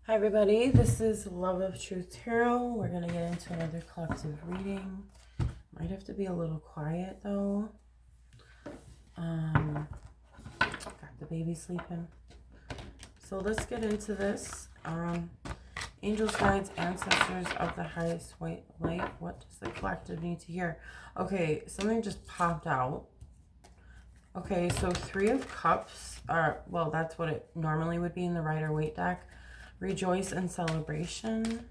Hi everybody, this is Love of Truth Tarot. We're going to get into another collective reading. Might have to be a little quiet though. Got the baby sleeping. So let's get into this. Angels, guides, ancestors of the highest white light. What does the collective need to hear? Okay, something just popped out. Okay, so Three of Cups are, well, that's what it normally would be in the Rider-Waite deck. Rejoice and celebration.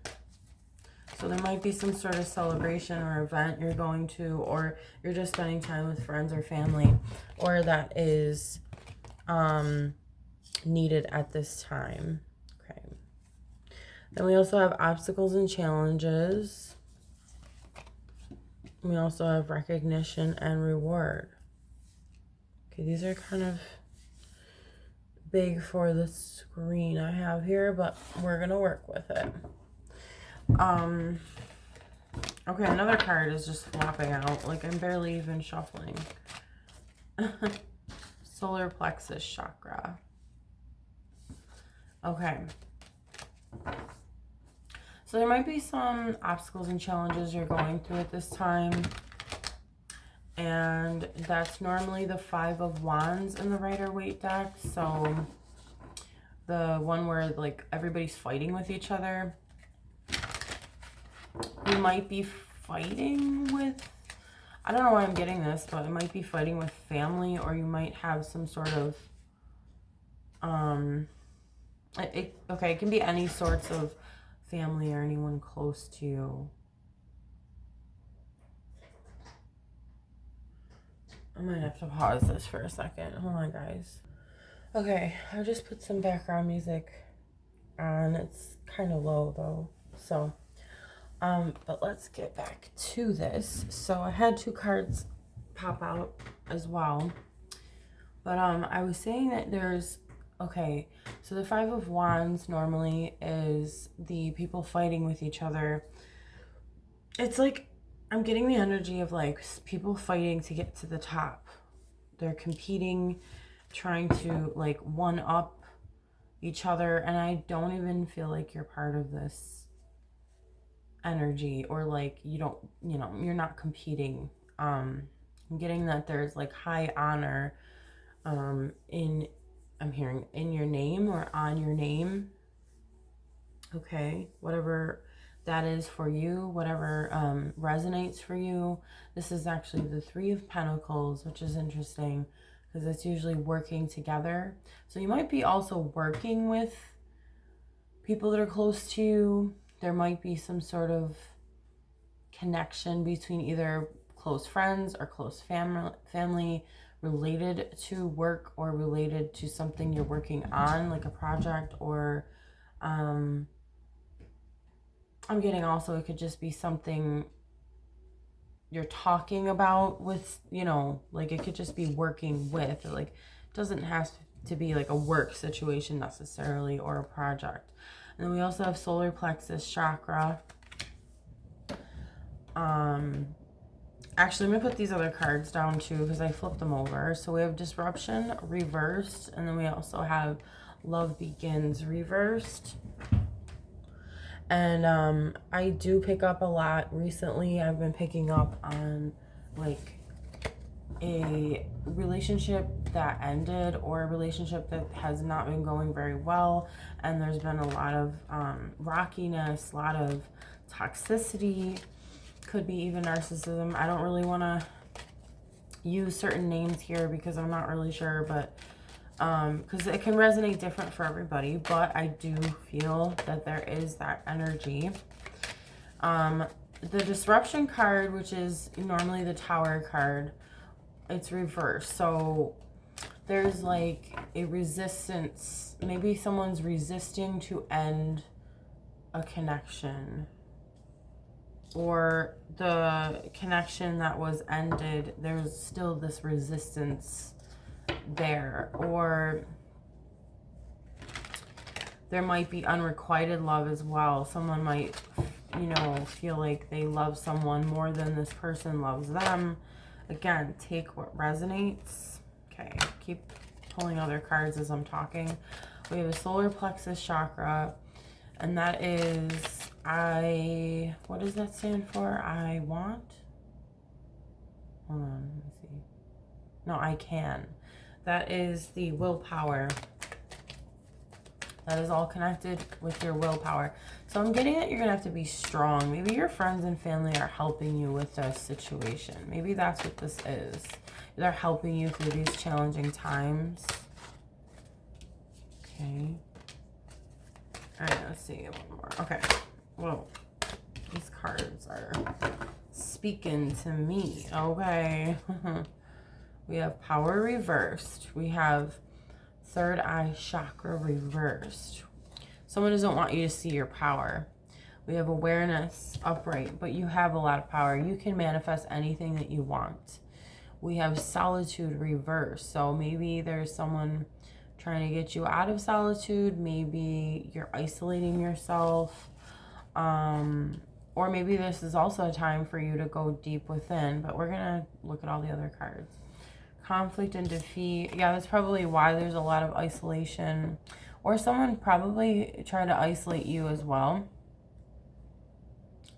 So there might be some sort of celebration or event you're going to, or you're just spending time with friends or family, or that is needed at this time. Okay. Then we also have obstacles and challenges. We also have recognition and reward. Okay, these are kind of big for the screen I have here, but we're going to work with it. Okay, another card is just flopping out. Like, I'm barely even shuffling. Solar plexus chakra. Okay. So there might be some obstacles and challenges you're going through at this time. And that's normally the Five of Wands in the Rider-Waite deck. So the one where, like, everybody's fighting with each other. You might be fighting with, I don't know why I'm getting this, but it might be fighting with family, or you might have some sort of, okay, it can be any sorts of family or anyone close to you. I might have to pause this for a second. Hold on, guys. Okay, I just put some background music on. It's kind of low though, so but let's get back to this. So I had two cards pop out as well, but I was saying that there's, okay, so the Five of Wands normally is the people fighting with each other. It's like, I'm getting the energy of like people fighting to get to the top. They're competing, trying to like one up each other, and I don't even feel like you're part of this energy, or like you don't, you know, you're not competing. I'm getting that there's like high honor in, I'm hearing in your name or on your name. Okay, whatever that is for you, whatever resonates for you. This is actually the Three of Pentacles, which is interesting because it's usually working together. So you might be also working with people that are close to you. There might be some sort of connection between either close friends or close family related to work, or related to something you're working on, like a project, or I'm getting also it could just be something you're talking about with, you know, like it could just be working with, or like it doesn't have to be like a work situation necessarily, or a project. And then we also have solar plexus chakra. Actually, I'm gonna put these other cards down too because I flipped them over. So we have disruption reversed, and then we also have love begins reversed. And I do pick up a lot recently. I've been picking up on like a relationship that ended, or a relationship that has not been going very well, and there's been a lot of rockiness, a lot of toxicity, could be even narcissism. I don't really want to use certain names here because I'm not really sure, but because it can resonate different for everybody, but I do feel that there is that energy. The disruption card, which is normally the Tower card, it's reversed. So there's like a resistance. Maybe someone's resisting to end a connection, or the connection that was ended, there's still this resistance there. Or there might be unrequited love as well. Someone might, you know, feel like they love someone more than this person loves them. Again, take what resonates. Okay, keep pulling other cards as I'm talking. We have a solar plexus chakra. And that is what does that stand for? I want? Hold on, let me see. No, I can. That is the willpower. That is all connected with your willpower. So I'm getting that you're going to have to be strong. Maybe your friends and family are helping you with this situation. Maybe that's what this is. They're helping you through these challenging times. Okay. All right, let's see one more. Okay. Whoa. These cards are speaking to me. Okay. We have power reversed. We have third eye chakra reversed. Someone doesn't want you to see your power. We have awareness upright, but you have a lot of power. You can manifest anything that you want. We have solitude reversed. So maybe there's someone trying to get you out of solitude. Maybe you're isolating yourself. Or maybe this is also a time for you to go deep within. But we're going to look at all the other cards. Conflict and defeat. Yeah, that's probably why there's a lot of isolation. Or someone probably tried to isolate you as well.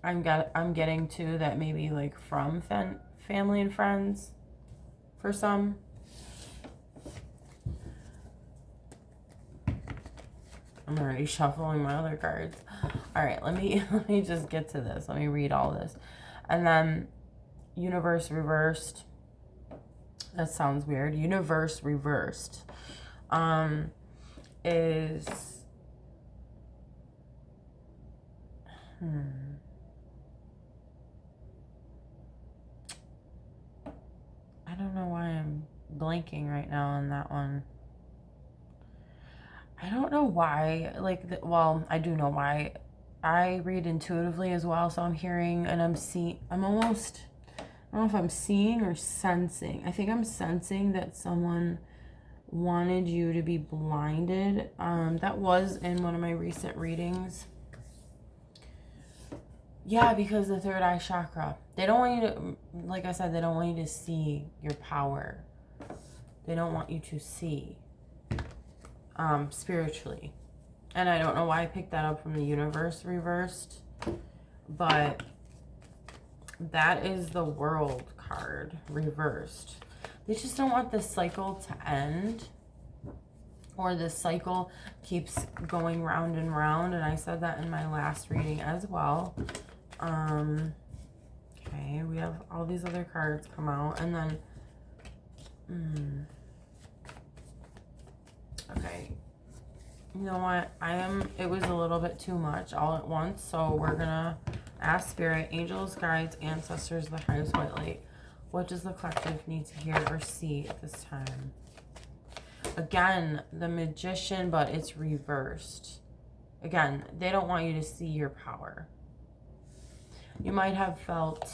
I'm getting to that maybe like from family and friends for some. I'm already shuffling my other cards. All right, let me just get to this. Let me read all this. And then universe reversed. That sounds weird. Universe reversed is I don't know why I'm blanking right now on that one. I don't know why. Well, I do know why. I read intuitively as well, so I'm hearing and I'm almost, I don't know if I'm seeing or sensing. I think I'm sensing that someone wanted you to be blinded. That was in one of my recent readings. Yeah, because the third eye chakra. They don't want you to, like I said, they don't want you to see your power. They don't want you to see spiritually. And I don't know why I picked that up from the universe reversed, but that is the world card reversed. They just don't want this cycle to end, or this cycle keeps going round and round. And I said that in my last reading as well. Okay, we have all these other cards come out, and then okay, you know what, it was a little bit too much all at once, so we're gonna ask spirit, angels, guides, ancestors, the highest white light, what does the collective need to hear or see at this time? Again, the Magician, but it's reversed. Again, they don't want you to see your power. You might have felt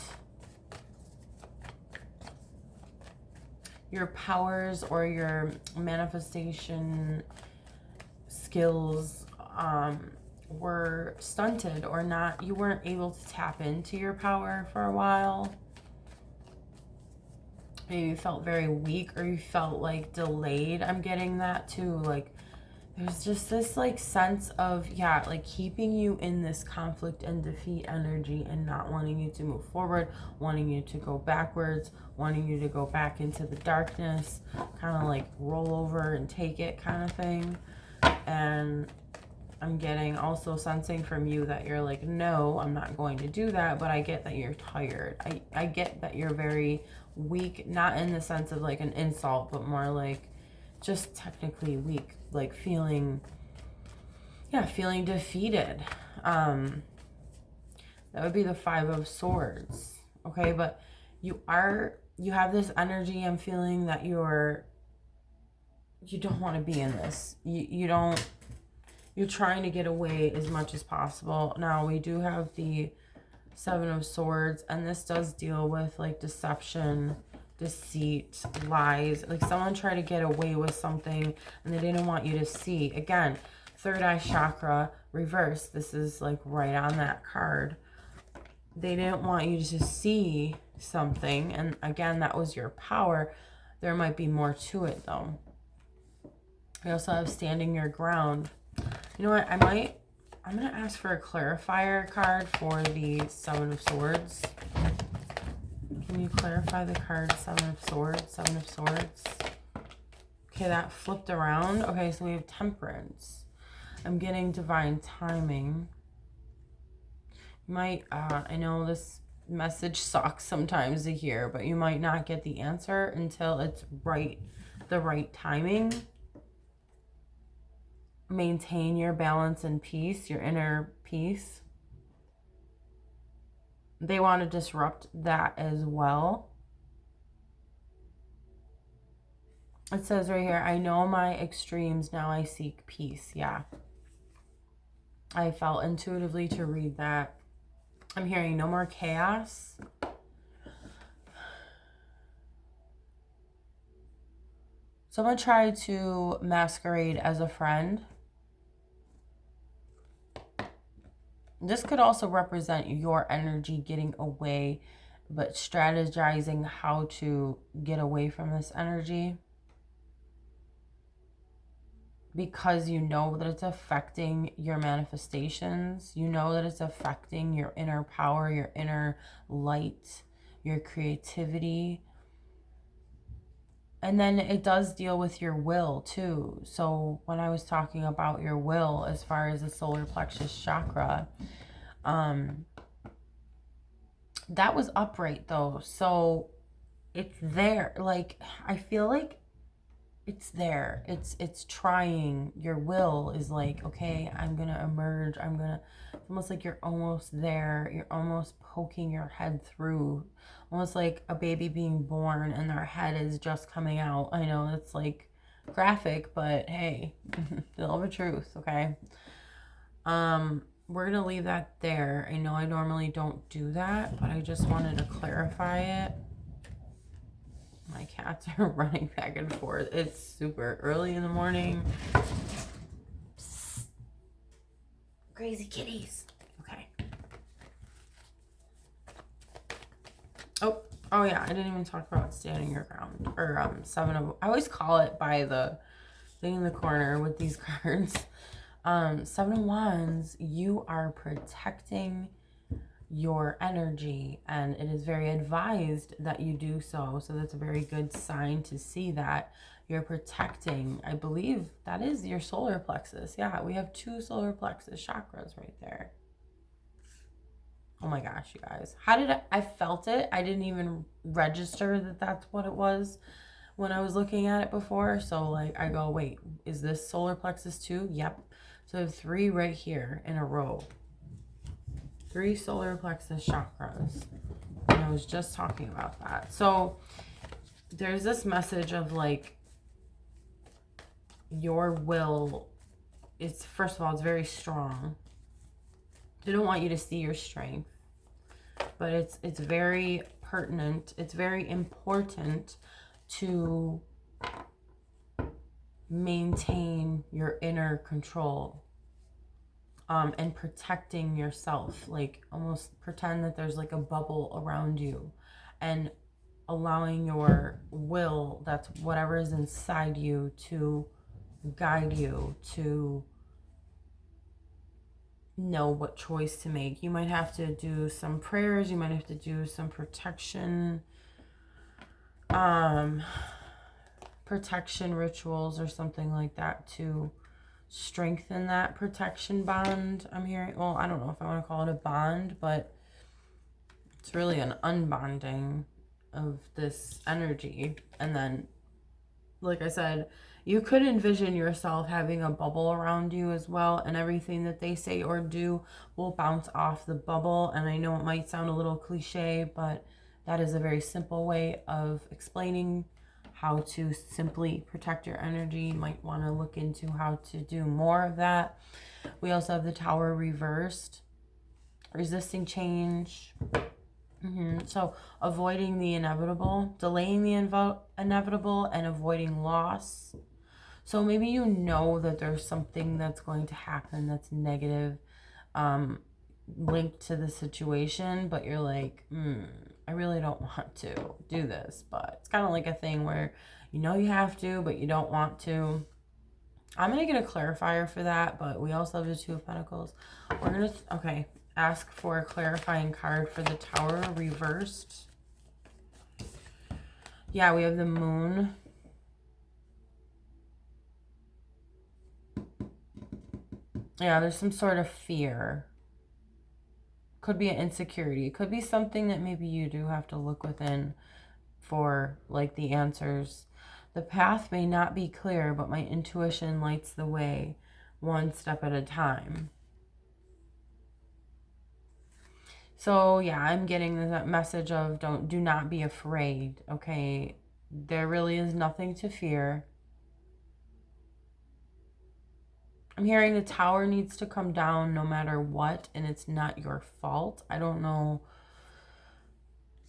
your powers or your manifestation skills were stunted or not. You weren't able to tap into your power for a while. Maybe you felt very weak, or you felt like delayed. I'm getting that too. Like there's just this like sense of, yeah, like keeping you in this conflict and defeat energy and not wanting you to move forward, wanting you to go backwards, wanting you to go back into the darkness, kind of like roll over and take it kind of thing. And I'm getting also sensing from you that you're like, no, I'm not going to do that, but I get that you're tired. I get that you're very weak, not in the sense of like an insult, but more like just technically weak, like feeling defeated. That would be the Five of Swords. Okay, but you have this energy. I'm feeling that you don't want to be in this. You're trying to get away as much as possible. Now we do have the Seven of Swords, and this does deal with like deception, deceit, lies. Like someone tried to get away with something and they didn't want you to see. Again, third eye chakra reverse. This is like right on that card. They didn't want you to see something, and again, that was your power. There might be more to it though. We also have standing your ground. You know what, I I'm going to ask for a clarifier card for the Seven of Swords. Can you clarify the card Seven of Swords? Seven of Swords. Okay, that flipped around. Okay, so we have Temperance. I'm getting divine timing. You might, I know this message sucks sometimes to hear, but you might not get the answer until it's the right timing. Maintain your balance and peace, your inner peace. They want to disrupt that as well. It says right here, I know my extremes, now I seek peace. Yeah. I felt intuitively to read that. I'm hearing no more chaos. Someone tried to masquerade as a friend. This could also represent your energy getting away, but strategizing how to get away from this energy. Because you know that it's affecting your manifestations. You know that it's affecting your inner power, your inner light, your creativity. And then it does deal with your will too. So when I was talking about your will as far as the solar plexus chakra, that was upright though. So it's there. Like, I feel like it's there. It's trying. Your will is like, okay, I'm going to emerge. It's almost like you're almost there. You're almost poking your head through. Almost like a baby being born and their head is just coming out. I know it's like graphic, but hey, still the truth, okay? We're going to leave that there. I know I normally don't do that, but I just wanted to clarify it. My cats are running back and forth. It's super early in the morning. Psst. Crazy kitties. Okay. Oh yeah, I didn't even talk about standing your ground. Or I always call it by the thing in the corner with these cards. Seven of Wands, you are protecting your energy, and it is very advised that you do so. So that's a very good sign to see that you're protecting. I believe that is your solar plexus. Yeah, we have 2 solar plexus chakras right there. Oh my gosh, you guys. How did I felt it. I didn't even register that that's what it was when I was looking at it before. So like I go, wait, is this solar plexus too? Yep. So I have 3 right here in a row. 3 solar plexus chakras. And I was just talking about that. So there's this message of like your will is, first of all, it's very strong. They don't want you to see your strength, but it's very pertinent. It's very important to maintain your inner control. And protecting yourself, like almost pretend that there's like a bubble around you, and allowing your will, that's whatever is inside you, to guide you to know what choice to make. You might have to do some prayers, you might have to do some protection rituals or something like that to strengthen that protection bond. I'm hearing, well, I don't know if I want to call it a bond, but it's really an unbonding of this energy. And then, like I said, you could envision yourself having a bubble around you as well, and everything that they say or do will bounce off the bubble. And I know it might sound a little cliche, but that is a very simple way of explaining how to simply protect your energy. You might want to look into how to do more of that. We also have the Tower reversed, resisting change. So avoiding the inevitable, delaying the inevitable, and avoiding loss. So maybe you know that there's something that's going to happen that's negative, linked to the situation, but you're like, I really don't want to do this. But it's kind of like a thing where you know you have to, but you don't want to. I'm going to get a clarifier for that, but we also have the Two of Pentacles. We're going to, okay, ask for a clarifying card for the Tower reversed. Yeah, we have the Moon. Yeah, there's some sort of fear. Could be an insecurity. It could be something that maybe you do have to look within for, like, the answers. The path may not be clear, but my intuition lights the way, one step at a time. So yeah, I'm getting that message of do not be afraid, okay? There really is nothing to fear. I'm hearing the tower needs to come down no matter what, and it's not your fault. I don't know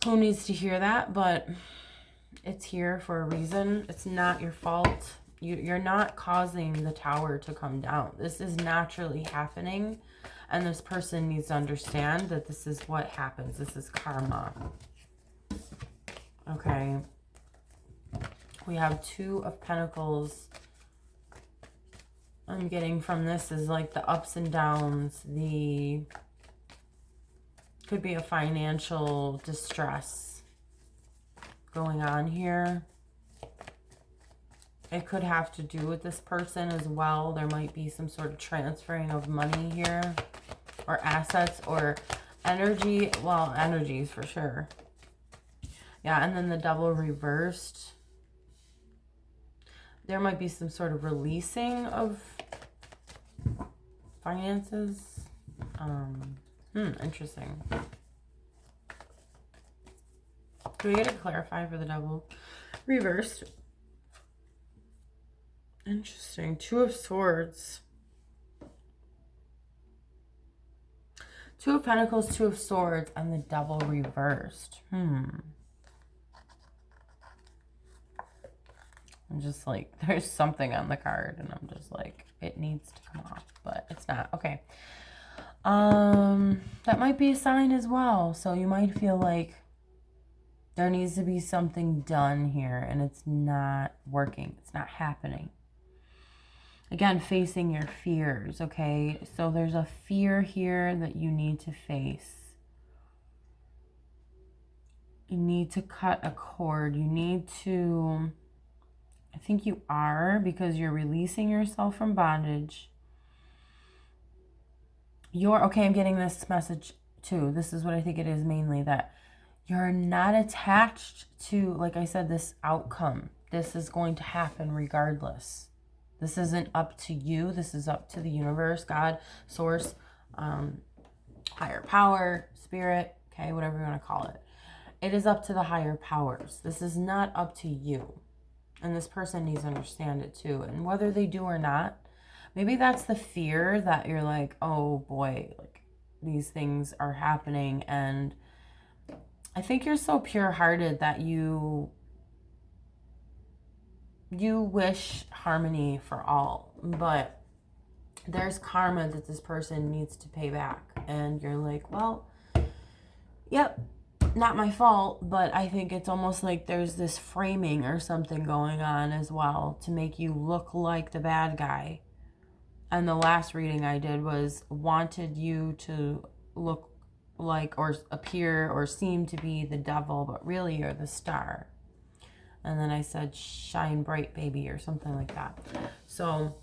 who needs to hear that, but it's here for a reason. It's not your fault. You're not causing the tower to come down. This is naturally happening. And this person needs to understand that this is what happens. This is karma. Okay. We have Two of Pentacles. I'm getting from this is like the ups and downs. Could be a financial distress going on here. It could have to do with this person as well. There might be some sort of transferring of money here, or assets, or energy. Well, energies for sure. Yeah, and then the Devil reversed. There might be some sort of releasing of finances. Interesting. Do we get to clarify for the Devil reversed? Interesting. Two of Swords. Two of Pentacles, Two of Swords, and the Devil reversed. I'm just like, there's something on the card, and I'm just like, it needs to come off, but it's not. Okay. That might be a sign as well. So you might feel like there needs to be something done here, and it's not working. It's not happening. Again, facing your fears, okay? So there's a fear here that you need to face. You need to cut a cord. You need to, I think you are, because you're releasing yourself from bondage. Okay, I'm getting this message too. This is what I think it is mainly, that you're not attached to, like I said, this outcome. This is going to happen regardless. This isn't up to you. This is up to the universe, God, source, higher power, spirit, okay, whatever you want to call it. It is up to the higher powers. This is not up to you. And this person needs to understand it too. And whether they do or not, maybe that's the fear that you're like, oh boy, like these things are happening. And I think you're so pure-hearted that you wish harmony for all, but there's karma that this person needs to pay back. And you're like, well, yep, not my fault, but I think it's almost like there's this framing or something going on as well to make you look like the bad guy. And the last reading I did was wanted you to look like or appear or seem to be the devil, but really you're the star. And then I said, shine bright, baby, or something like that. So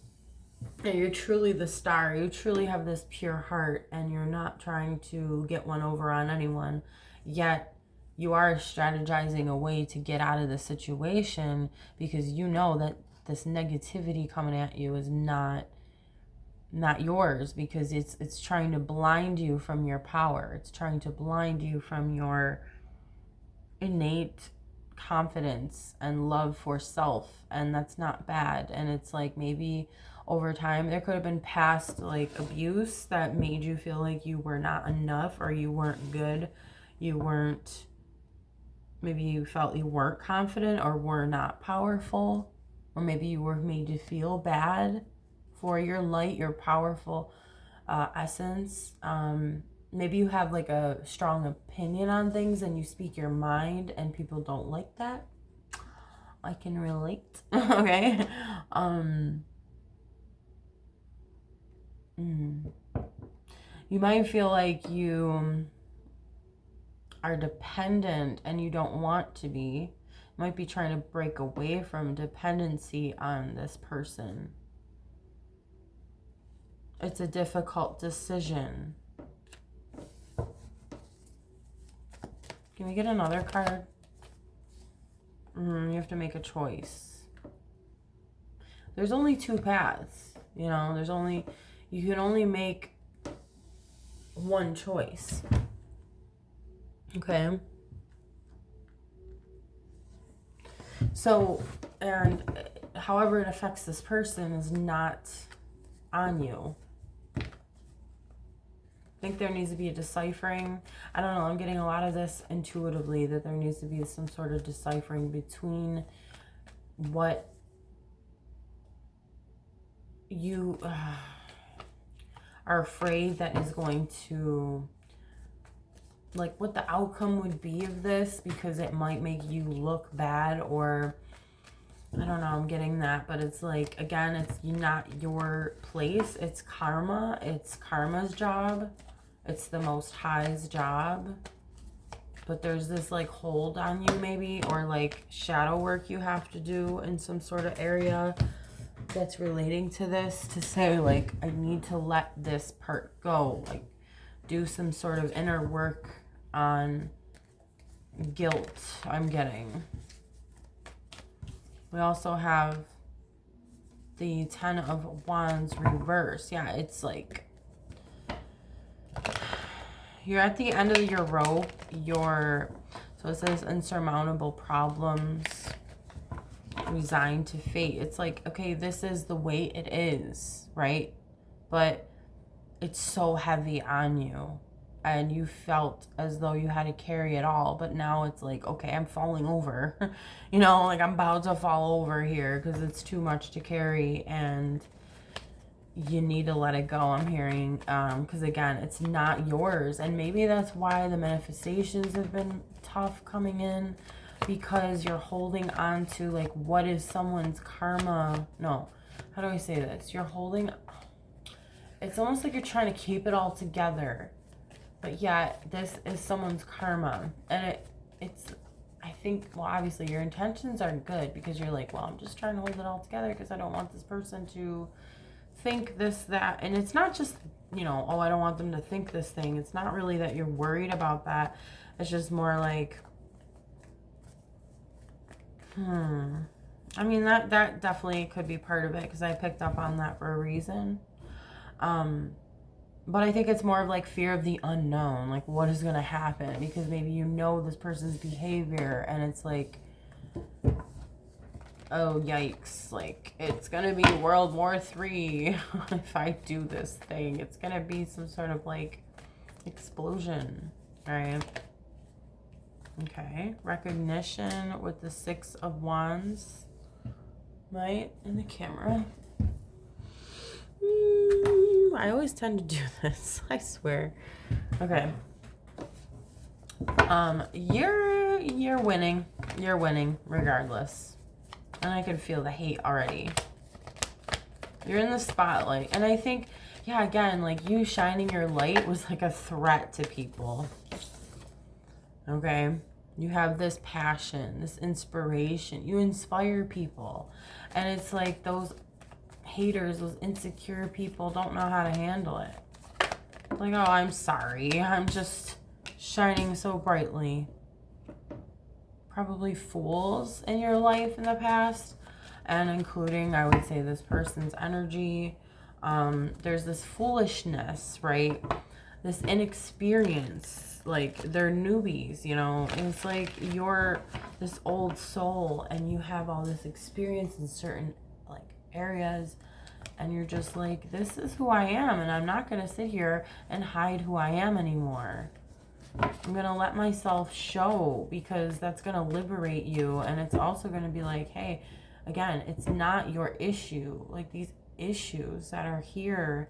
yeah, you're truly the star. You truly have this pure heart, and you're not trying to get one over on anyone. Yet you are strategizing a way to get out of the situation, because you know that this negativity coming at you is not yours, because it's trying to blind you from your power. It's trying to blind you from your innate confidence and love for self, and that's not bad. And it's like, maybe over time there could have been past like abuse that made you feel like you were not enough, or you weren't good, maybe you felt you weren't confident or were not powerful, or maybe you were made to feel bad for your light, your powerful essence. Maybe you have like a strong opinion on things and you speak your mind and people don't like that. I can relate. Okay. You might feel like you are dependent and you don't want to be. You might be trying to break away from dependency on this person. It's a difficult decision. Can we get another card? You have to make a choice. There's only two paths, you know, you can only make one choice. Okay. So, and however it affects this person is not on you. I think there needs to be a deciphering. I don't know, I'm getting a lot of this intuitively, that there needs to be some sort of deciphering between what you are afraid that is going to, like, what the outcome would be of this, because it might make you look bad, or I don't know, I'm getting that, but it's like, again, it's not your place. It's karma. It's karma's job. It's the Most High's job. But there's this like hold on you maybe, or like shadow work you have to do in some sort of area that's relating to this, to say like, I need to let this part go. Like, do some sort of inner work on guilt, I'm getting. We also have the Ten of Wands reverse. Yeah, it's like you're at the end of your rope. So it says insurmountable problems, resigned to fate. It's like, okay, this is the way it is, right? But it's so heavy on you, and you felt as though you had to carry it all, but now it's like, okay, I'm falling over. You know, like I'm about to fall over here because it's too much to carry, and you need to let it go, I'm hearing, because again, it's not yours. And maybe that's why the manifestations have been tough coming in, because you're holding on to like, what is someone's karma? No, how do I say this? You're holding, it's almost like you're trying to keep it all together, but yet this is someone's karma. And it's, I think, well, obviously your intentions are good, because you're like, well, I'm just trying to hold it all together because I don't want this person to think this, that. And it's not just, you know, oh, I don't want them to think this thing. It's not really that you're worried about that. It's just more like, I mean, that definitely could be part of it, because I picked up on that for a reason. But I think it's more of like fear of the unknown, like what is going to happen, because maybe you know this person's behavior, and it's like, oh, yikes, like, it's gonna be World War III if I do this thing. It's gonna be some sort of, like, explosion, right? Okay, recognition with the Six of Wands, right, in the camera. I always tend to do this, I swear. Okay. You're winning. You're winning, regardless. And I can feel the hate already. You're in the spotlight. And I think, yeah, again, like you shining your light was like a threat to people. Okay? You have this passion, this inspiration. You inspire people. And it's like those haters, those insecure people don't know how to handle it. Like, oh, I'm sorry. I'm just shining so brightly. Probably fools in your life in the past, and including, I would say, this person's energy. There's this foolishness, right? This inexperience, like they're newbies, you know. And it's like you're this old soul and you have all this experience in certain like areas, and you're just like, this is who I am, and I'm not going to sit here and hide who I am anymore. I'm going to let myself show, because that's going to liberate you. And it's also going to be like, hey, again, it's not your issue. Like these issues that are here,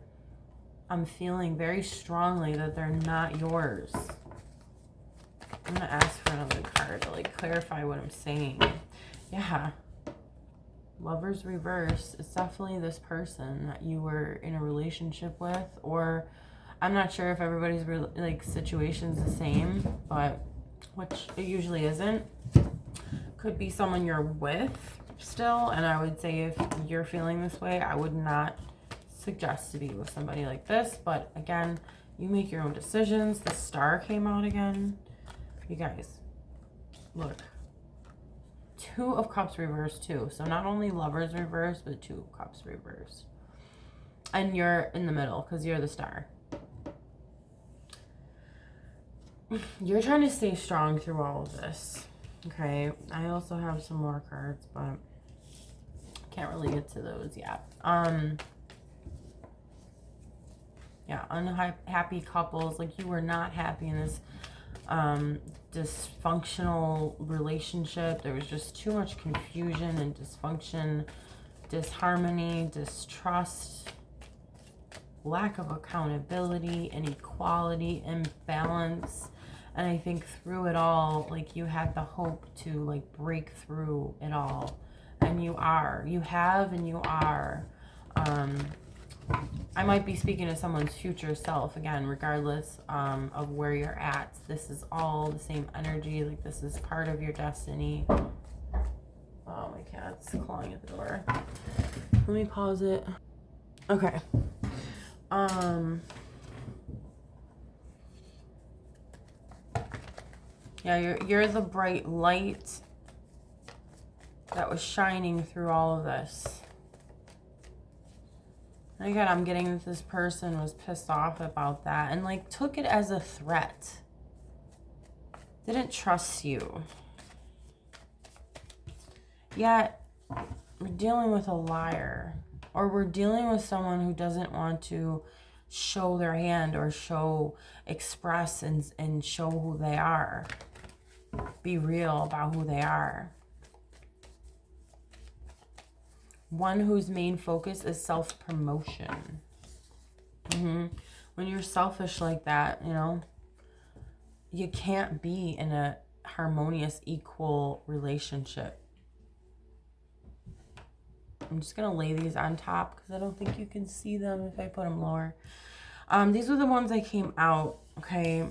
I'm feeling very strongly that they're not yours. I'm going to ask for another card to like clarify what I'm saying. Yeah. Lovers reverse. It's definitely this person that you were in a relationship with, or I'm not sure if everybody's like situation's the same, but which it usually isn't. Could be someone you're with still, and I would say if you're feeling this way, I would not suggest to be with somebody like this. But again, you make your own decisions. The star came out again. You guys, look. Two of Cups reversed too. So not only Lovers reversed, but Two of Cups reversed. And you're in the middle because you're the star. You're trying to stay strong through all of this. Okay. I also have some more cards, but can't really get to those yet. Yeah, unhappy couples. Like you were not happy in this dysfunctional relationship. There was just too much confusion and dysfunction, disharmony, distrust, lack of accountability, inequality, imbalance. And I think through it all, like you had the hope to like break through it all. And you are. You have and you are. I might be speaking to someone's future self again, regardless of where you're at. This is all the same energy. Like this is part of your destiny. Oh, my cat's clawing at the door. Let me pause it. Okay. Yeah, you're the bright light that was shining through all of this. And again, I'm getting that this person was pissed off about that and like took it as a threat. Didn't trust you. Yet, we're dealing with a liar. Or we're dealing with someone who doesn't want to show their hand or express and show who they are. Be real about who they are. One whose main focus is self-promotion. When you're selfish like that, you know, you can't be in a harmonious, equal relationship. I'm just going to lay these on top because I don't think you can see them if I put them lower. These were the ones that came out, okay?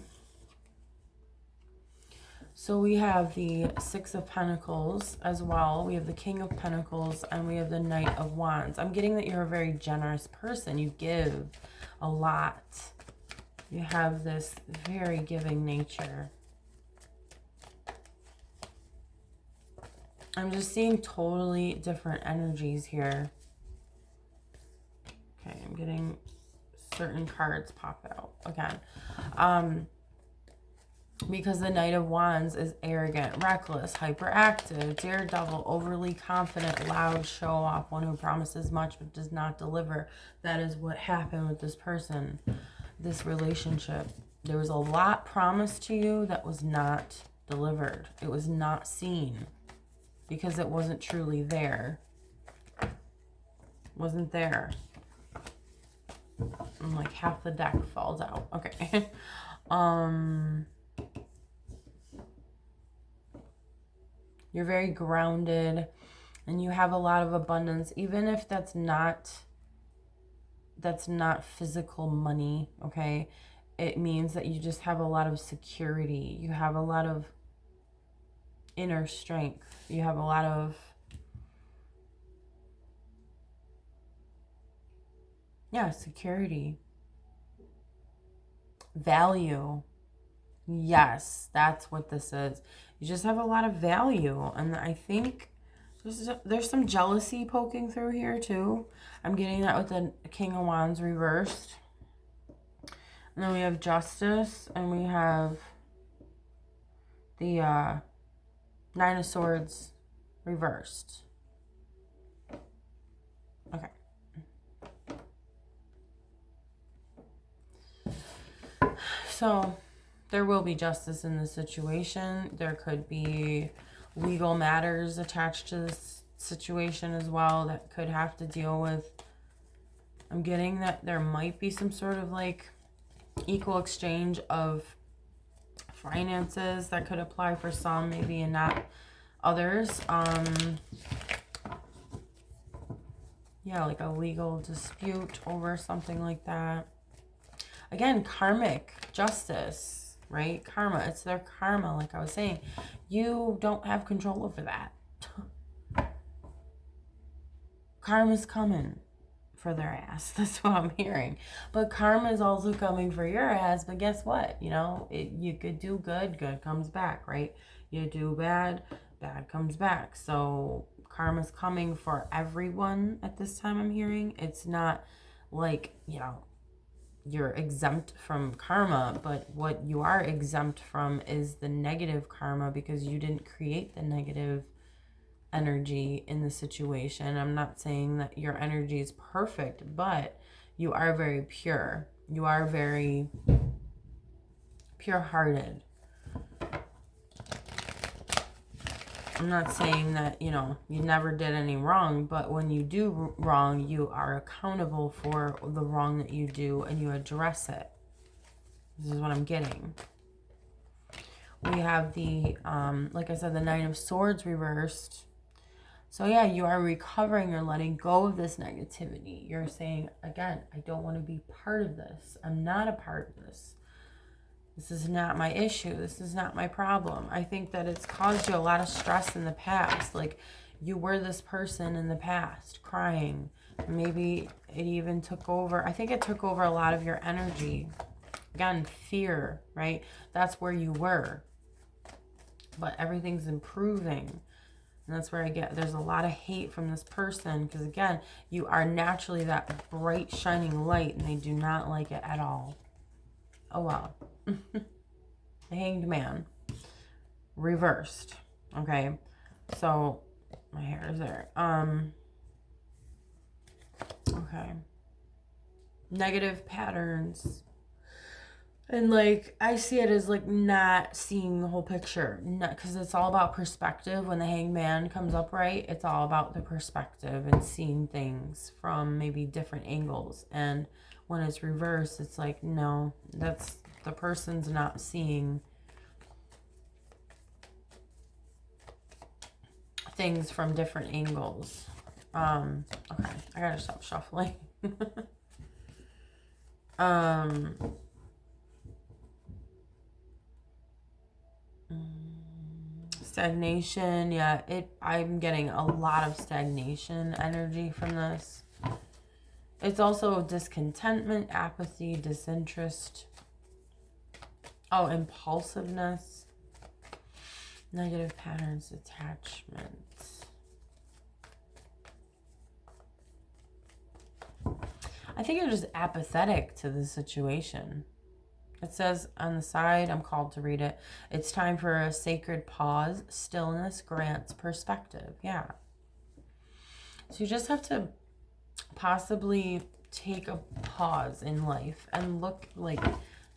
So we have the Six of Pentacles as well. We have the King of Pentacles and we have the Knight of Wands. I'm getting that you're a very generous person. You give a lot. You have this very giving nature. I'm just seeing totally different energies here. Okay, I'm getting certain cards pop out again. Because the Knight of Wands is arrogant, reckless, hyperactive, daredevil, overly confident, loud, show off, one who promises much but does not deliver. That is what happened with this person, this relationship. There was a lot promised to you that was not delivered. It was not seen because it wasn't truly there. Wasn't there. And like half the deck falls out. Okay. You're very grounded and you have a lot of abundance, even if that's not physical money, okay? It means that you just have a lot of security. You have a lot of inner strength. You have a lot of security. Value. Yes, that's what this is. You just have a lot of value. And I think there's some jealousy poking through here too. I'm getting that with the King of Wands reversed. And then we have Justice. And we have the Nine of Swords reversed. Okay. So there will be justice in this situation. There could be legal matters attached to this situation as well that could have to deal with. I'm getting that there might be some sort of like equal exchange of finances that could apply for some, maybe, and not others. Yeah, like a legal dispute over something like that. Again, karmic justice, right? Karma, it's their karma, like I was saying. You don't have control over that. Karma's coming for their ass. That's what I'm hearing. But karma is also coming for your ass. But guess what? You know, you could do good, good comes back, right? You do bad, bad comes back. So karma's coming for everyone at this time, I'm hearing. It's not like, you know, you're exempt from karma, but what you are exempt from is the negative karma because you didn't create the negative energy in the situation. I'm not saying that your energy is perfect, but you are very pure. You are very pure-hearted. I'm not saying that, you know, you never did any wrong, but when you do wrong, you are accountable for the wrong that you do and you address it. This is what I'm getting. We have the, like I said, the Nine of Swords reversed. So yeah, you are recovering. You're letting go of this negativity. You're saying, again, I don't want to be part of this. I'm not a part of this. This is not my issue. This is not my problem. I think that it's caused you a lot of stress in the past. Like you were this person in the past, crying. Maybe it even took over. I think it took over a lot of your energy. Again, fear, right? That's where you were. But everything's improving. And that's where I get, there's a lot of hate from this person. Because again, you are naturally that bright, shining light. And they do not like it at all. Oh, wow. The Hanged Man. Reversed. Okay. So, my hair is there. Okay. Negative patterns. And like, I see it as like not seeing the whole picture. Because it's all about perspective. When the Hanged Man comes up, right? It's all about the perspective and seeing things from maybe different angles. And when it's reversed, it's like, no, that's the person's not seeing things from different angles. Okay, I gotta stop shuffling. Stagnation, yeah, I'm getting a lot of stagnation energy from this. It's also discontentment, apathy, disinterest. Oh, impulsiveness. Negative patterns, attachments. I think you're just apathetic to the situation. It says on the side, I'm called to read it. It's time for a sacred pause. Stillness grants perspective. Yeah. So you just have to possibly take a pause in life and look, like,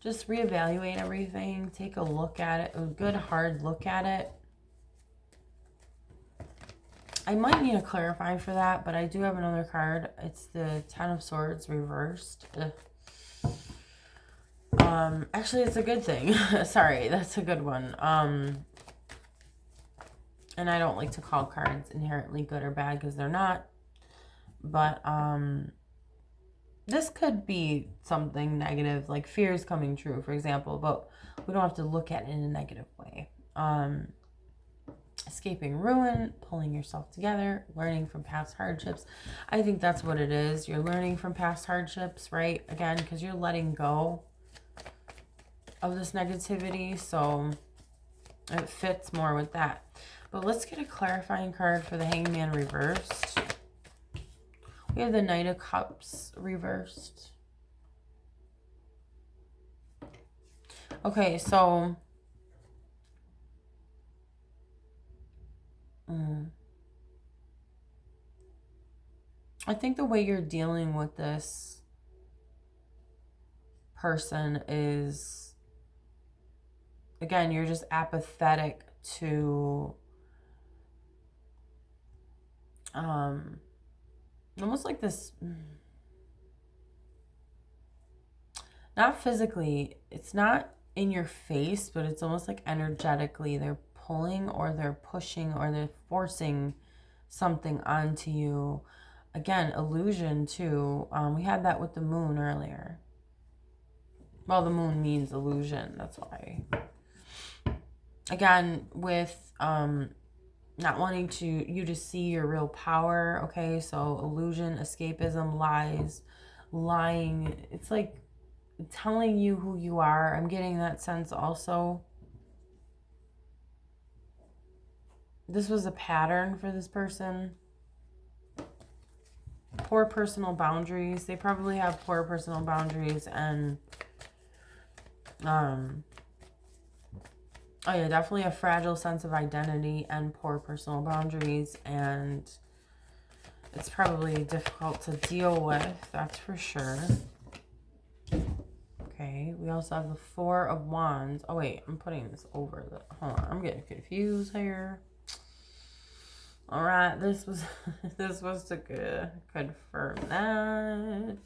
just reevaluate everything. Take a look at it, a good hard look at it. I might need to clarify for that, but I do have another card. It's the Ten of Swords reversed. Actually, it's a good thing. Sorry, that's a good one. And I don't like to call cards inherently good or bad because they're not. But, this could be something negative, like fears coming true, for example, but we don't have to look at it in a negative way. Escaping ruin, pulling yourself together, learning from past hardships. I think that's what it is. You're learning from past hardships, right? Again, because you're letting go of this negativity, so it fits more with that. But let's get a clarifying card for the Hanged Man reversed. We have the Knight of Cups reversed. Okay, so I think the way you're dealing with this person is, again, you're just apathetic to almost like this, not physically, it's not in your face, but it's almost like energetically they're pulling or they're pushing or they're forcing something onto you. Again, illusion too. We had that with the moon earlier. Well, the moon means illusion. That's why. Again, with not wanting you to see your real power. Okay, so illusion, escapism, lies, lying. It's like telling you who you are. I'm getting that sense also. This was a pattern for this person. Poor personal boundaries. They probably have poor personal boundaries and oh yeah, definitely a fragile sense of identity and poor personal boundaries, and it's probably difficult to deal with, that's for sure. Okay, we also have the Four of Wands. Oh wait, I'm putting this over the, hold on, I'm getting confused here. All right, this was to confirm that.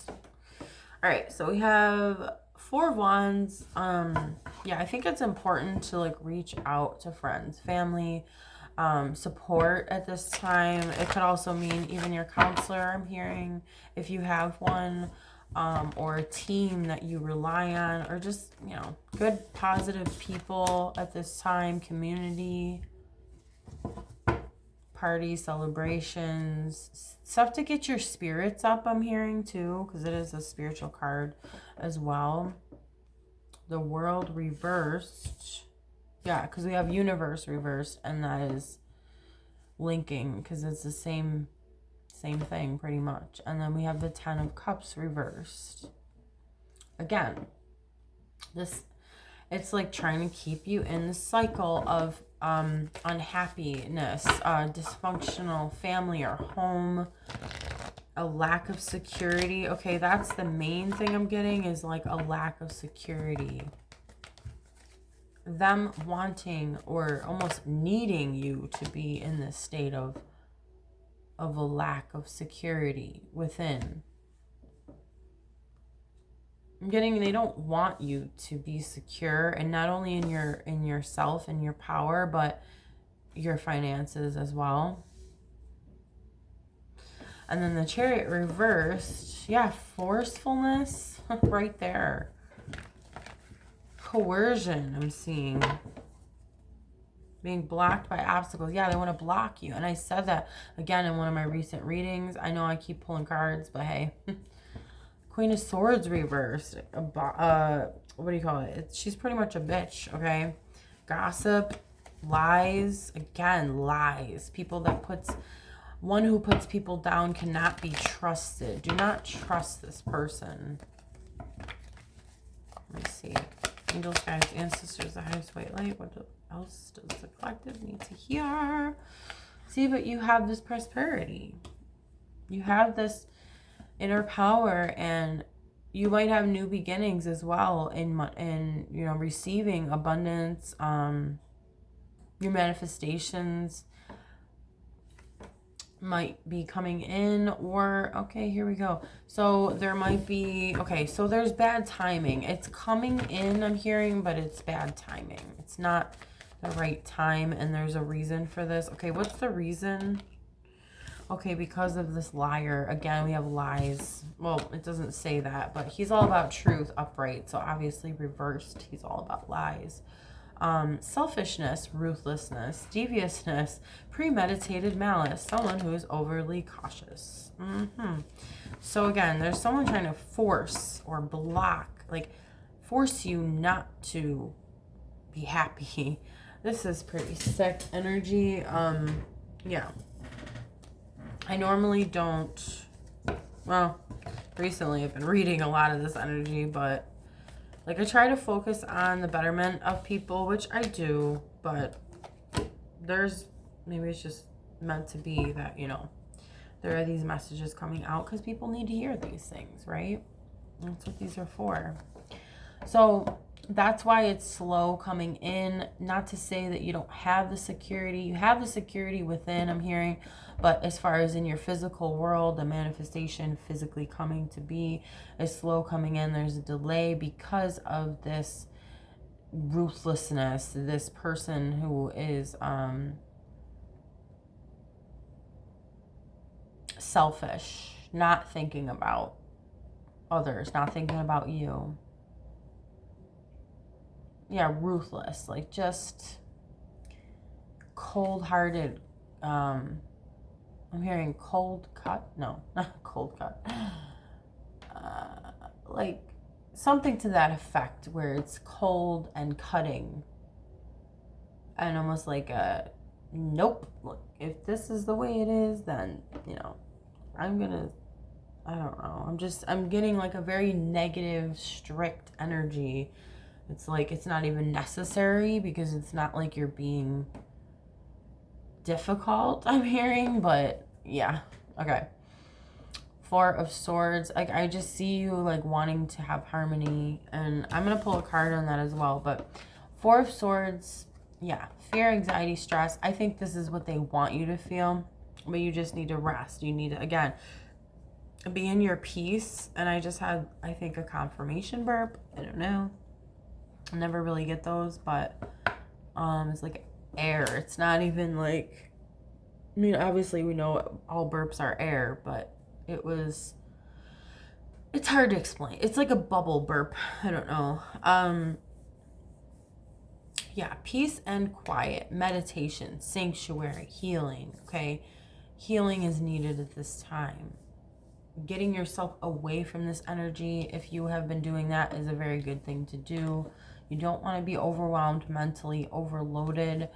All right, so we have Four of Wands. Yeah, I think it's important to like reach out to friends, family, support at this time. It could also mean even your counselor, I'm hearing, if you have one, or a team that you rely on, or just, you know, good positive people at this time, community, parties, celebrations, stuff to get your spirits up, I'm hearing too, because it is a spiritual card as well. The World reversed. Yeah, because we have Universe reversed, and that is linking because it's the same thing pretty much. And then we have the Ten of Cups reversed. Again, it's like trying to keep you in the cycle of unhappiness, dysfunctional family or home, a lack of security. Okay, that's the main thing I'm getting, is like a lack of security. Them wanting or almost needing you to be in this state of a lack of security within. I'm getting they don't want you to be secure, and not only in yourself and your power, but your finances as well. And then the Chariot reversed. Yeah, forcefulness right there. Coercion, I'm seeing. Being blocked by obstacles. Yeah, they want to block you. And I said that again in one of my recent readings. I know I keep pulling cards, but hey. Queen of Swords reversed. What do you call it? She's pretty much a bitch, okay? Gossip, lies. Again, lies. One who puts people down cannot be trusted. Do not trust this person. Let me see. Angels, guides, ancestors, the highest white light. What else does the collective need to hear? See, but you have this prosperity. You have this inner power, and you might have new beginnings as well in you know, receiving abundance. Your manifestations might be coming in, or okay, here we go. So there might be, okay, so there's bad timing. It's coming in, I'm hearing, but it's bad timing. It's not the right time, and there's a reason for this. Okay, what's the reason? Okay, because of this liar. Again, we have lies. Well, it doesn't say that, but he's all about truth, upright. So obviously reversed, he's all about lies. Selfishness, ruthlessness, deviousness, premeditated malice, someone who is overly cautious. So again, there's someone trying to force or block, like force you not to be happy. This is pretty sick energy. Yeah. I normally don't, well, recently I've been reading a lot of this energy, but like I try to focus on the betterment of people, which I do, but maybe it's just meant to be that, you know, there are these messages coming out because people need to hear these things, right? That's what these are for. So that's why it's slow coming in. Not to say that you don't have the security. You have the security within, I'm hearing. But as far as in your physical world, the manifestation physically coming to be is slow coming in. There's a delay because of this ruthlessness. This person who is selfish, not thinking about others, not thinking about you. Yeah, ruthless, like just cold-hearted. I'm hearing cold cut. No, not cold cut. Like something to that effect, where it's cold and cutting, and almost like a nope. Look, if this is the way it is, then I'm gonna. I don't know. I'm getting like a very negative, strict energy. It's like it's not even necessary, because it's not like you're being difficult, I'm hearing, but yeah. Okay. Four of Swords. Like, I just see you like wanting to have harmony, and I'm gonna pull a card on that as well. But Four of Swords, yeah, fear, anxiety, stress. I think this is what they want you to feel, but you just need to rest. You need to, again, be in your peace. And I just had, I think, a confirmation burp. I don't know. I never really get those, but it's like air. It's not even like, I mean, obviously we know all burps are air, but it's hard to explain. It's like a bubble burp. I don't know. Yeah, peace and quiet, meditation, sanctuary, healing. Okay, healing is needed at this time. Getting yourself away from this energy, if you have been doing that, is a very good thing to do. You don't want to be overwhelmed, mentally overloaded.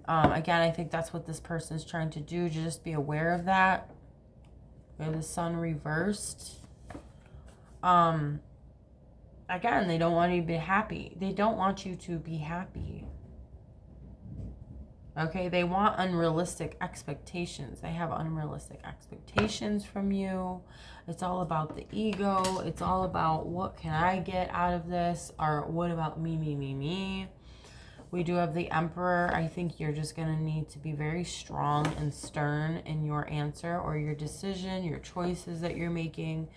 Again, I think that's what this person is trying to do. Just be aware of that. We have the Sun reversed. Again, they don't want you to be happy. They don't want you to be happy. Okay, they want unrealistic expectations. They have unrealistic expectations from you. It's all about the ego. It's all about, what can I get out of this? Or what about me, me, me, me? We do have the Emperor. I think you're just going to need to be very strong and stern in your answer or your decision, your choices that you're making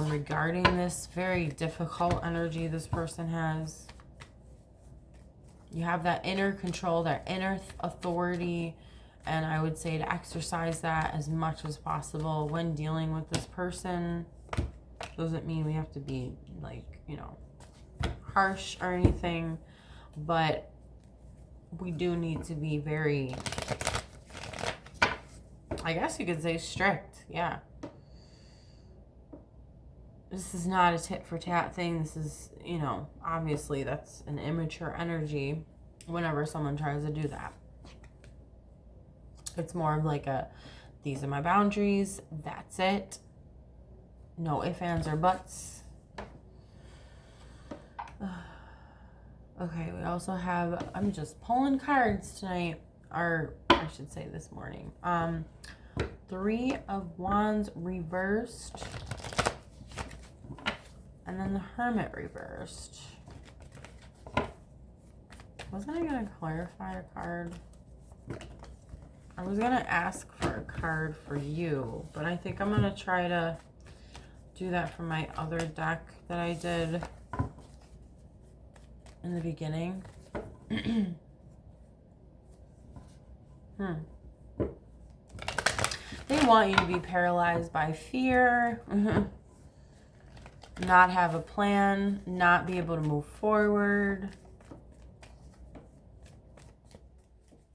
regarding this very difficult energy this person has. You have that inner control, that inner authority, and I would say to exercise that as much as possible when dealing with this person. Doesn't mean we have to be like, harsh or anything, but we do need to be very, I guess you could say, strict. Yeah. This is not a tit for tat thing. This is, obviously that's an immature energy whenever someone tries to do that. It's more of like these are my boundaries. That's it. No ifs, ands, or buts. Okay, we also have, I'm just pulling cards tonight, or I should say this morning. Three of Wands reversed. And then the Hermit reversed. Wasn't I going to clarify a card? I was going to ask for a card for you, but I think I'm going to try to do that from my other deck that I did in the beginning. They want you to be paralyzed by fear. Not have a plan, not be able to move forward.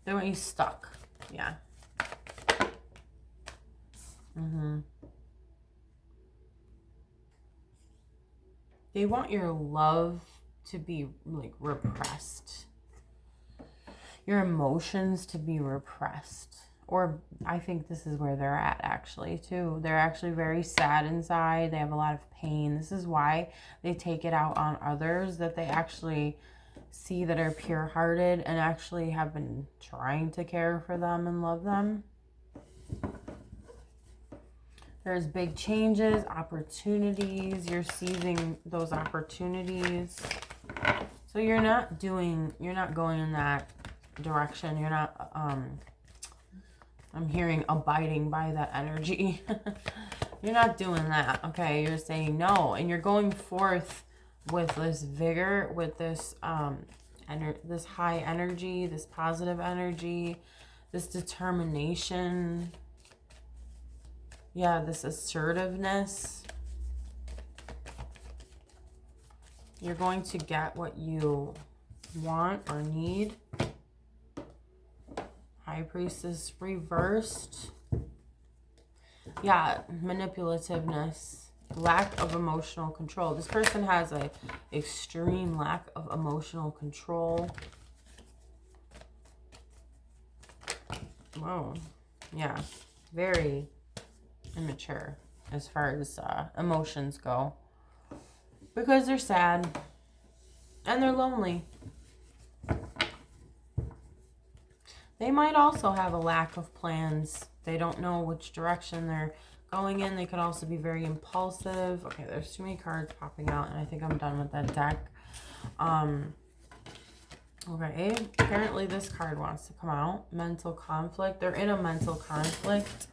They want you stuck. Yeah. They want your love to be like repressed. Your emotions to be repressed. Or I think this is where they're at actually too. They're actually very sad inside. They have a lot of pain. This is why they take it out on others that they actually see that are pure-hearted and actually have been trying to care for them and love them. There's big changes, opportunities. You're seizing those opportunities. So you're not going in that direction. You're not, I'm hearing abiding by that energy. You're not doing that, okay? You're saying no, and you're going forth with this vigor, with this this high energy, this positive energy, this determination. Yeah, this assertiveness. You're going to get what you want or need. High Priestess reversed. Yeah, manipulativeness. Lack of emotional control. This person has a extreme lack of emotional control. Whoa. Yeah. Very immature as far as emotions go. Because they're sad. And they're lonely. They might also have a lack of plans. They don't know which direction they're going in. They could also be very impulsive. Okay, there's too many cards popping out, and I think I'm done with that deck. Okay, apparently this card wants to come out. Mental conflict. They're in a mental conflict.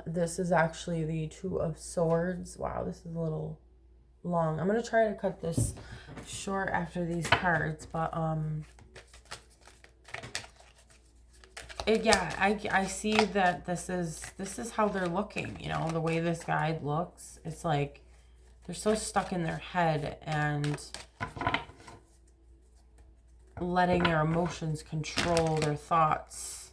This is actually the Two of Swords. Wow, this is a little long. I'm going to try to cut this short after these cards, but yeah, I see that this is how they're looking, you know, the way this guy looks. It's like they're so stuck in their head and letting their emotions control their thoughts.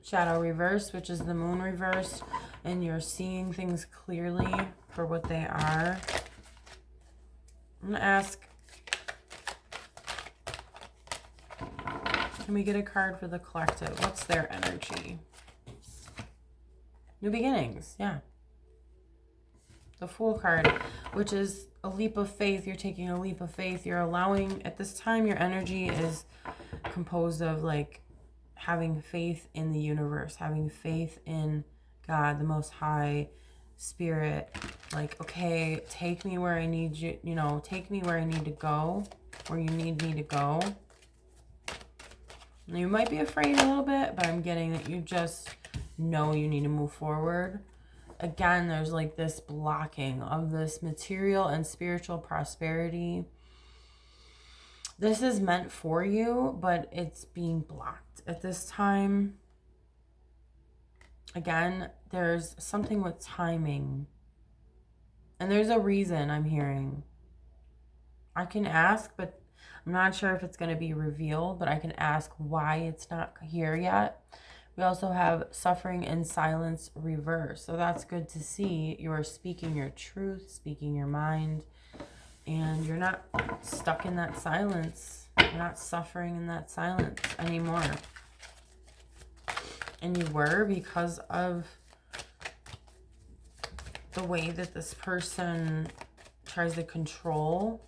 Shadow reverse, which is the moon reversed, and you're seeing things clearly for what they are. I'm going to ask, can we get a card for the collective? What's their energy? New beginnings, yeah. The Fool card, which is a leap of faith. You're taking a leap of faith. You're allowing, at this time, your energy is composed of like having faith in the universe, having faith in God, the Most High, Spirit. Like, okay, take me where I need you, you know, take me where I need to go, where you need me to go. You might be afraid a little bit, but I'm getting that you just know you need to move forward. Again, there's like this blocking of this material and spiritual prosperity. This is meant for you, but it's being blocked at this time. Again, there's something with timing. And there's a reason I'm hearing. I can ask, but I'm not sure if it's going to be revealed, but I can ask why it's not here yet. We also have suffering in silence reverse. So that's good to see. You are speaking your truth, speaking your mind, and you're not stuck in that silence. You're not suffering in that silence anymore. And you were, because of the way that this person tries to control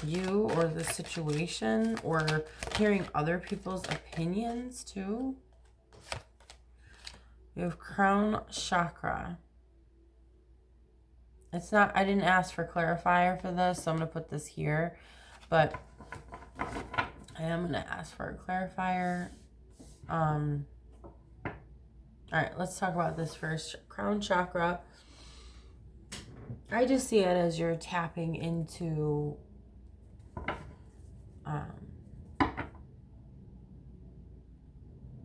you or the situation, or hearing other people's opinions too. You have crown chakra. It's not, I didn't ask for clarifier for this, so I'm going to put this here, but I am going to ask for a clarifier. All right, let's talk about this first. Crown chakra. I just see it as you're tapping into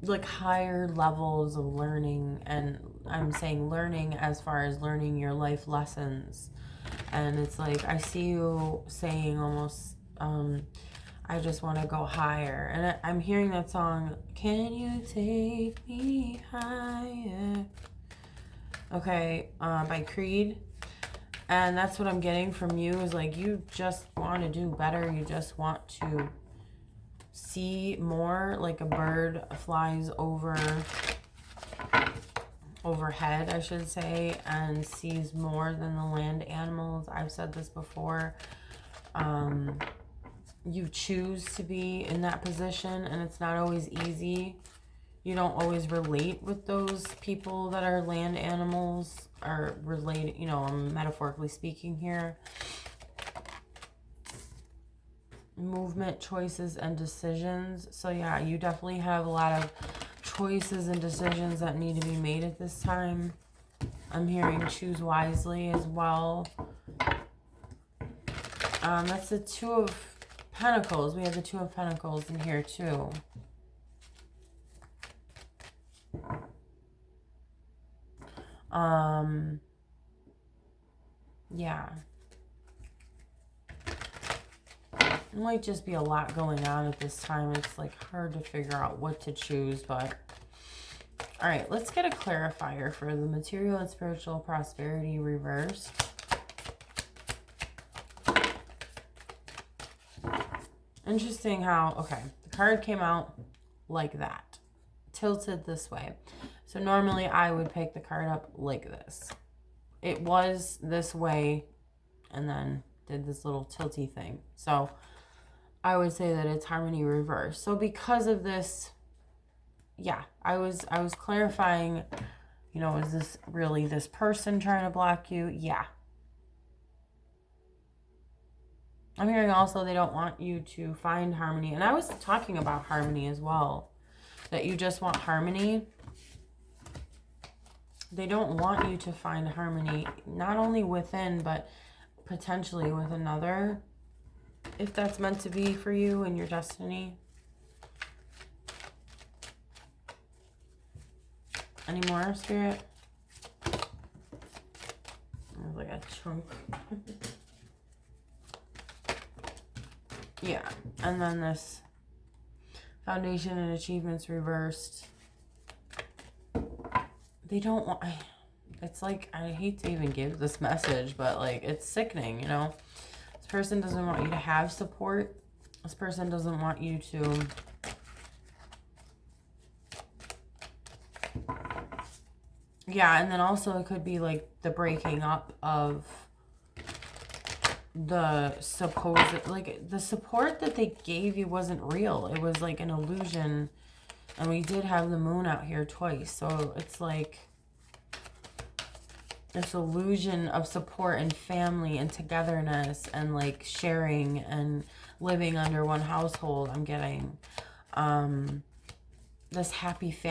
like higher levels of learning, and I'm saying learning as far as learning your life lessons. And it's like I see you saying almost I just want to go higher, and I'm hearing that song, can you take me higher, okay, by Creed. And that's what I'm getting from you, is like you just want to do better. You just want to see more, like a bird flies overhead, I should say, and sees more than the land animals. I've said this before. You choose to be in that position, and it's not always easy. You don't always relate with those people that are land animals, or relate, you know, I'm metaphorically speaking here. Movement, choices, and decisions. So yeah, you definitely have a lot of choices and decisions that need to be made at this time. I'm hearing choose wisely as well. That's the Two of Pentacles. We have the Two of Pentacles in here too. Yeah. It might just be a lot going on at this time. It's like hard to figure out what to choose, but all right, let's get a clarifier for the material and spiritual prosperity reversed. Interesting how, okay, the card came out like that, tilted this way. So normally I would pick the card up like this. It was this way and then did this little tilty thing. So I would say that it's harmony reversed. So because of this, yeah, I was clarifying, you know, is this really this person trying to block you? Yeah. I'm hearing also they don't want you to find harmony. And I was talking about harmony as well. That you just want harmony. They don't want you to find harmony, not only within, but potentially with another, if that's meant to be for you and your destiny. Any more, Spirit? There's like a chunk. Yeah, and then this foundation and achievements reversed. They don't want, it's like, I hate to even give this message, but like, it's sickening, you know? This person doesn't want you to have support. This person doesn't want you to, yeah, and then also it could be like the breaking up of the supposed, like the support that they gave you wasn't real. It was like an illusion. And we did have the moon out here twice. So it's like this illusion of support and family and togetherness and like sharing and living under one household. I'm getting this happy family.